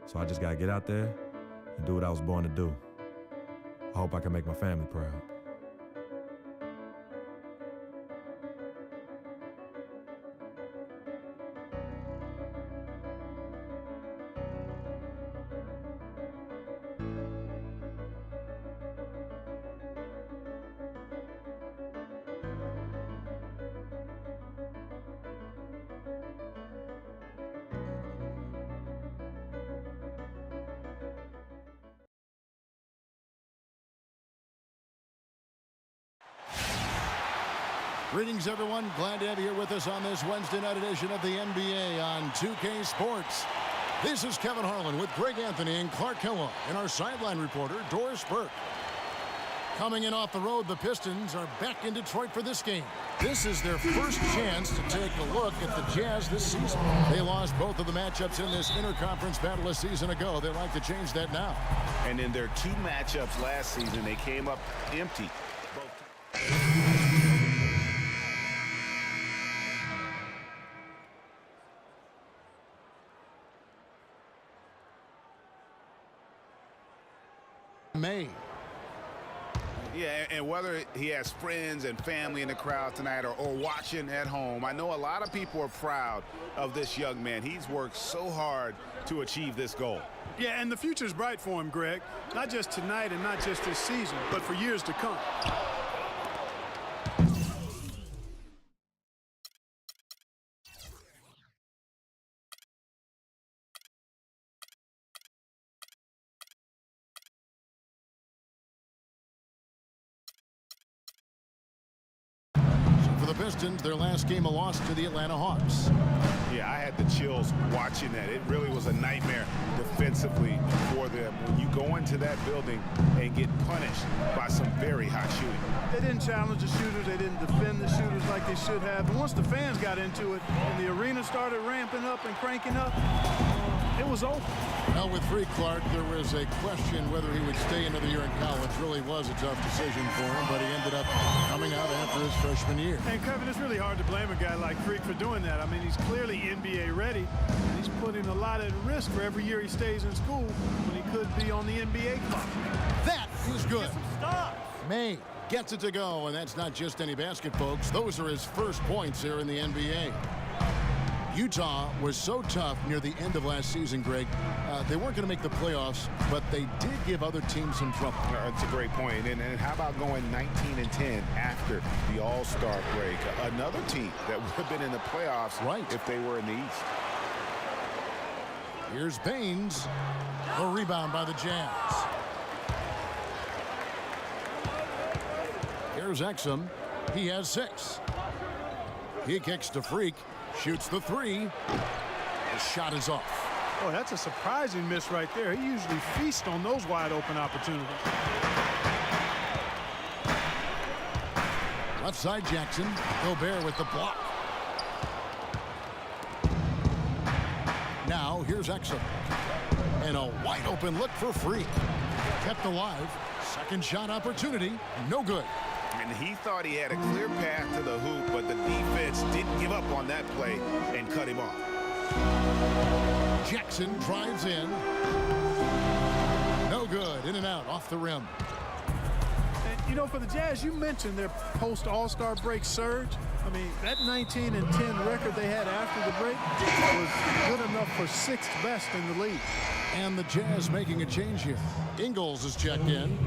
So I just gotta get out there and do what I was born to do. I hope I can make my family proud.
Greetings, everyone. Glad to have you here with us on this Wednesday night edition of the NBA on 2K Sports. This is Kevin Harlan with Greg Anthony and Clark Kellogg and our sideline reporter, Doris Burke. Coming in off the road, the Pistons are back in Detroit for this game. This is their first chance to take a look at the Jazz this season. They lost both of the matchups in this interconference battle a season ago. They'd like to change that now.
And in their 2 matchups last season, they came up empty.
May.
Yeah, and whether he has friends and family in the crowd tonight or watching at home, I know a lot of people are proud of this young man. He's worked so hard to achieve this goal.
Yeah, and the future's bright for him, Greg. Not just tonight and not just this season, but for years to come.
For the Pistons, their last game a loss to the Atlanta Hawks.
Yeah, I had the chills watching that. It really was a nightmare defensively for them when you go into that building and get punished by some very hot shooting.
They didn't challenge the shooters. They didn't defend the shooters like they should have. And once the fans got into it and the arena started ramping up and cranking up, it was over.
Now with Freak Clark, there was a question whether he would stay another year in college. Really was a tough decision for him, but he ended up coming out after his freshman year.
And Kevin, it's really hard to blame a guy like Freak for doing that. I mean, he's clearly NBA ready. And he's putting a lot at risk for every year he stays in school when he could be on the NBA clock.
That is good. May gets it to go, and that's not just any basket, folks. Those are his first points here in the NBA. Utah was so tough near the end of last season, Greg. They weren't going to make the playoffs, but they did give other teams some trouble.
That's a great point. And how about going 19-10 after the All-Star break? Another team that would have been in the playoffs if they were in the East.
Here's Baines. A rebound by the Jazz. Here's Exum. He has 6. He kicks to Freak. Shoots the 3. The shot is off.
Oh, that's a surprising miss right there. He usually feasts on those wide open opportunities.
Left side Jackson. Gobert with the block. Now here's Exum. And a wide open look for Freak. Kept alive. Second shot opportunity. No good.
And he thought he had a clear path to the hoop, but the defense didn't give up on that play and cut him off.
Jackson drives in. No good. In and out. Off the rim.
And, you know, for the Jazz, you mentioned their post-All-Star break surge. I mean, that 19-10 record they had after the break was good enough for 6th best in the league.
And the Jazz making a change here. Ingles is checked in.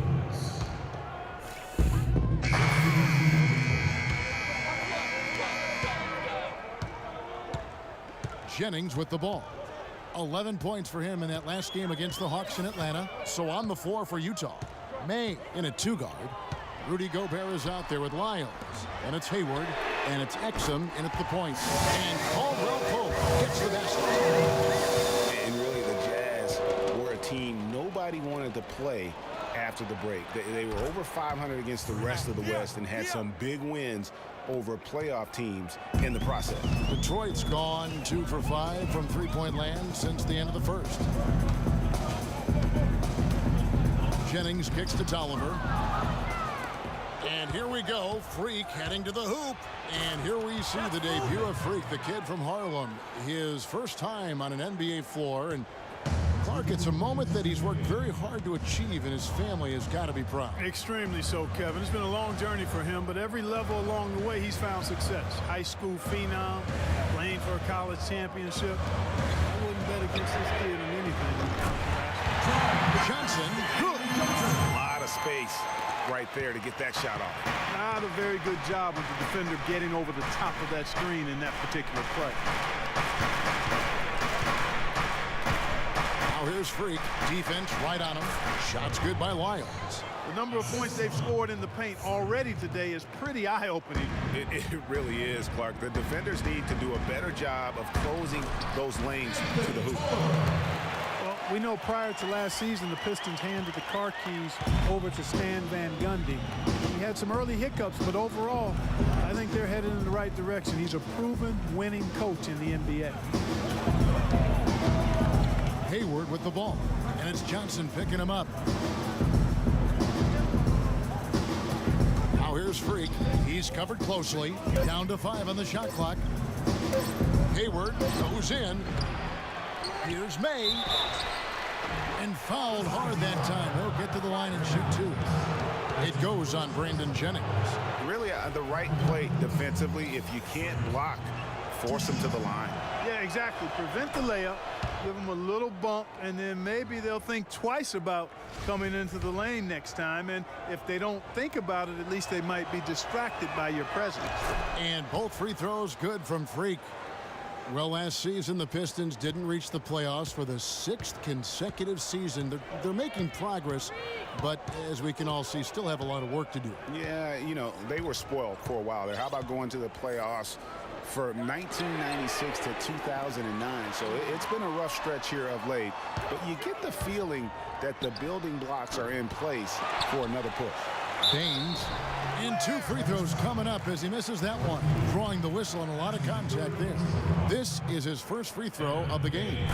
Jennings with the ball. 11 points for him in that last game against the Hawks in Atlanta. So on the floor for Utah. May in a 2-guard. Rudy Gobert is out there with Lyles. And it's Hayward. And it's Exum in at the point. And Caldwell Pope gets the basket.
And really, the Jazz were a team nobody wanted to play after the break. They were over 500 against the rest of the West and had some big wins over playoff teams in the process.
Detroit's gone 2 for 5 from three-point land since the end of the first. Jennings kicks to Tolliver. And here we go. Freak heading to the hoop. And here we see the debut of Freak, the kid from Harlem. His first time on an NBA floor. And Clark, it's a moment that he's worked very hard to achieve, and his family has got to be proud.
Extremely so, Kevin. It's been a long journey for him, but every level along the way, he's found success. High school phenom, playing for a college championship. I wouldn't bet against this kid on anything.
Johnson.
A lot of space right there to get that shot off.
Not a very good job of the defender getting over the top of that screen in that particular play.
Now here's Freak. Defense right on him. Shots good by Lyles.
The number of points they've scored in the paint already today is pretty eye-opening.
It really is, Clark. The defenders need to do a better job of closing those lanes to the hoop.
Well, we know prior to last season, the Pistons handed the car keys over to Stan Van Gundy. He had some early hiccups, but overall, I think they're headed in the right direction. He's a proven winning coach in the NBA.
Hayward with the ball, and it's Johnson picking him up. Now here's Freak. He's covered closely. Down to 5 on the shot clock. Hayward goes in. Here's May. And fouled hard that time. He'll get to the line and shoot 2. It goes on Brandon Jennings.
Really the right play defensively. If you can't block, force him to the line.
Yeah, exactly. Prevent the layup, give them a little bump, and then maybe they'll think twice about coming into the lane next time. And if they don't think about it, at least they might be distracted by your presence.
And both free throws good from Freak. Well, last season, the Pistons didn't reach the playoffs for the 6th consecutive season. They're making progress, but as we can all see, still have a lot of work to do.
Yeah, you know, they were spoiled for a while there. How about going to the playoffs for 1996 to 2009? So it's been a rough stretch here of late, but you get the feeling that the building blocks are in place for another push.
Baines, and 2 free throws coming up as he misses that one. Drawing the whistle and a lot of contact there. This is his first free throw of the game.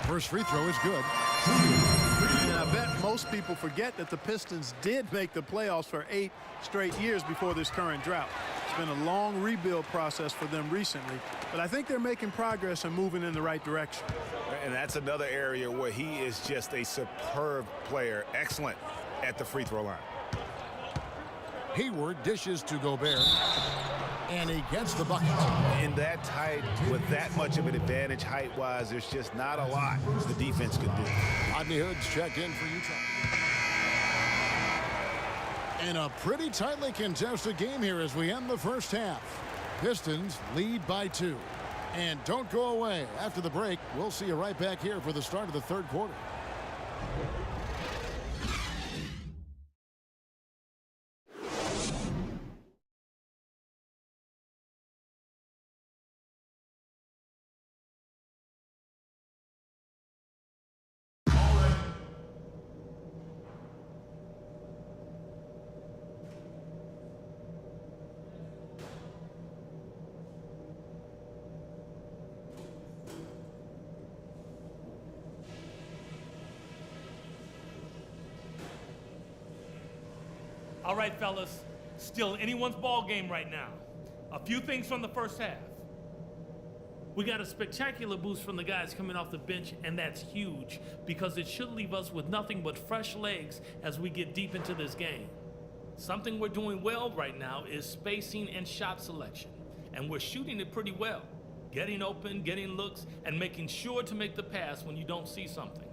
First free throw is good.
And I bet most people forget that the Pistons did make the playoffs for 8 straight years before this current drought. It's been a long rebuild process for them recently, but I think they're making progress and moving in the right direction.
And that's another area where he is just a superb player. Excellent at the free throw line.
Hayward dishes to Gobert, and he gets the bucket.
In that tight, with that much of an advantage height-wise, there's just not a lot the defense can do.
Rodney Hood's check in for Utah. And a pretty tightly contested game here as we end the first half. Pistons lead by 2. And don't go away. After the break, we'll see you right back here for the start of the third quarter.
All right, fellas, still anyone's ball game right now. A few things from the first half. We got a spectacular boost from the guys coming off the bench, and that's huge because it should leave us with nothing but fresh legs as we get deep into this game. Something we're doing well right now is spacing and shot selection, and we're shooting it pretty well. Getting open, getting looks, and making sure to make the pass when you don't see something.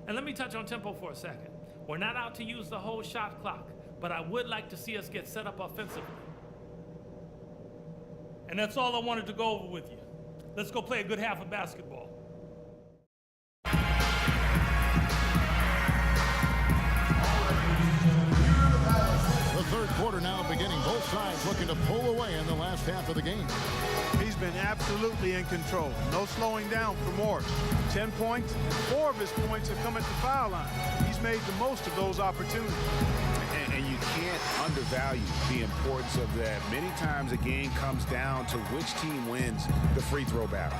And let me touch on tempo for a second. We're not out to use the whole shot clock. but I would like to see us get set up offensively. And that's all I wanted to go over with you. Let's go play a good half of basketball.
The third quarter now beginning. Both sides looking to pull away in the last half of the game.
He's been absolutely in control. No slowing down for Morris. 10 points. 4 of his points have come at the foul line. He's made the most of those opportunities.
And you can't undervalue the importance of that. Many times a game comes down to which team wins the free throw battle.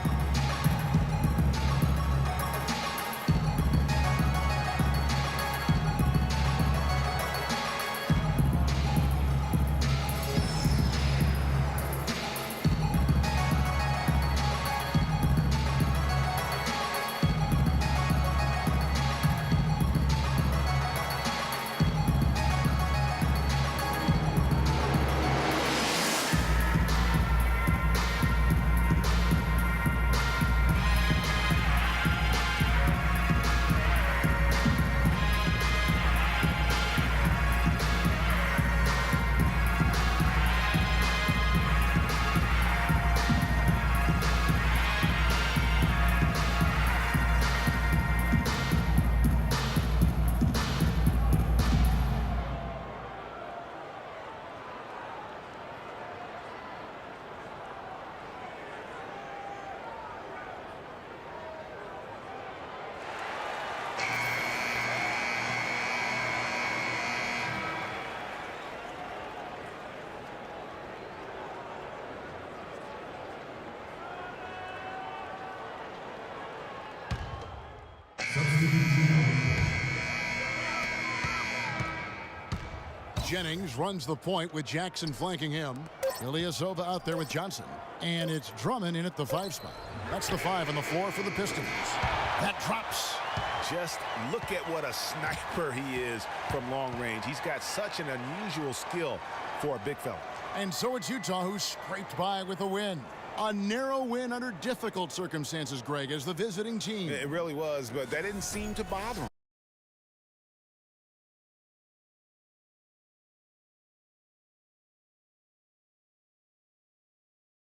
Jennings runs the point with Jackson flanking him. Ilyasova out there with Johnson. And it's Drummond in at the 5 spot. That's the 5 and the 4 for the Pistons. That drops.
Just look at what a sniper he is from long range. He's got such an unusual skill for a big fella.
And so it's Utah who scraped by with a win. A narrow win under difficult circumstances, Greg, as the visiting team.
It really was, but that didn't seem to bother him.